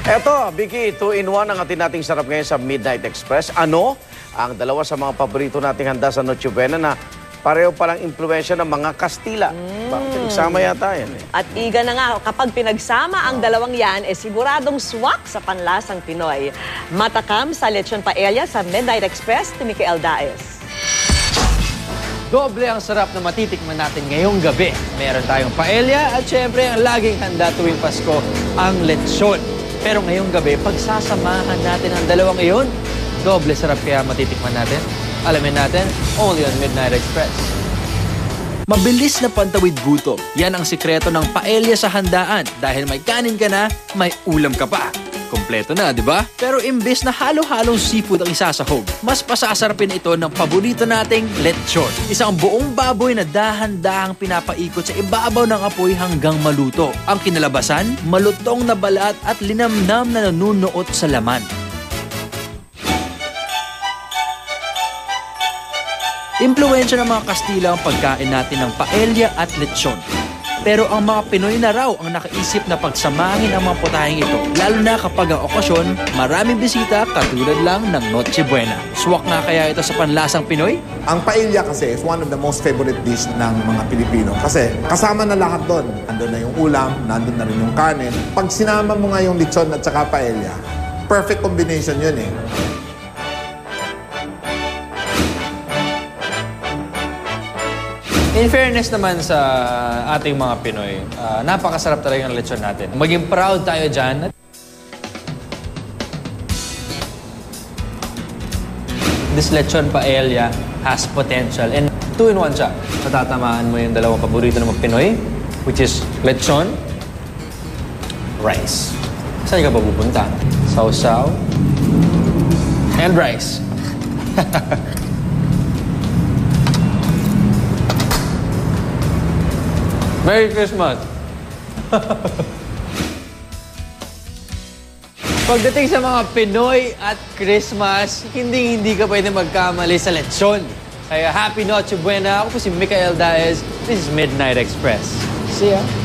Eto, Vicky, 2-in-1 ang atin nating sarap ngayon sa Midnight Express. Ano ang dalawa sa mga paborito nating handa sa Noche Buena na pareho palang impluensya ng mga Kastila? Pinagsama yata yan eh. At iga na nga, kapag pinagsama ang dalawang yan, siguradong swak sa panlasang Pinoy. Matakam sa lechon paella sa Midnight Express ni Micael Daes. Doble ang sarap na matitikman natin ngayong gabi. Meron tayong paella at syempre ang laging handa tuwing Pasko, ang lechon. Pero ngayong gabi, pagsasamahan natin ang dalawang iyon, doble sarap kaya matitikman natin. Alamin natin, only on Midnight Express. Mabilis na pantawid gutom. Yan ang sikreto ng paella sa handaan. Dahil may kanin ka na, may ulam ka pa. Kompleto na, di ba? Pero imbes na halo-halong seafood ang isasahog, mas pasasarapin ito ng paborito nating lechon. Isang buong baboy na dahan-dahang pinapaikot sa ibabaw ng apoy hanggang maluto. Ang kinalabasan, malutong na balat at linamnam na nanunuot sa laman. Impluwensya ng mga Kastila ang pagkain natin ng paella at lechon. Pero ang mga Pinoy na raw ang nakaisip na pagsamahin ang mga putaheng ito. Lalo na kapag ang okasyon, maraming bisita katulad lang ng Noche Buena. Swak nga kaya ito sa panlasang Pinoy? Ang paella kasi is one of the most favorite dish ng mga Pilipino. Kasi kasama na lahat doon. Nandun na yung ulam, nandun na rin yung kanin. Pag sinama mo nga yung lechon at saka paella, perfect combination yun eh. In fairness naman sa ating mga Pinoy, napakasarap talaga ng lechon natin. Maging proud tayo dyan. This lechon paella has potential and 2-in-1 siya. Matatamaan mo yung dalawang paborito ng mga Pinoy, which is lechon, rice. Saan ka pa pupunta? Sausaw, and rice. Merry Christmas! Pagdating sa mga Pinoy at Christmas, hindi ka pwede magkamali sa lechon. Kaya Happy Noche Buena! Ako po si Micael Daes. This is Midnight Express. See ya!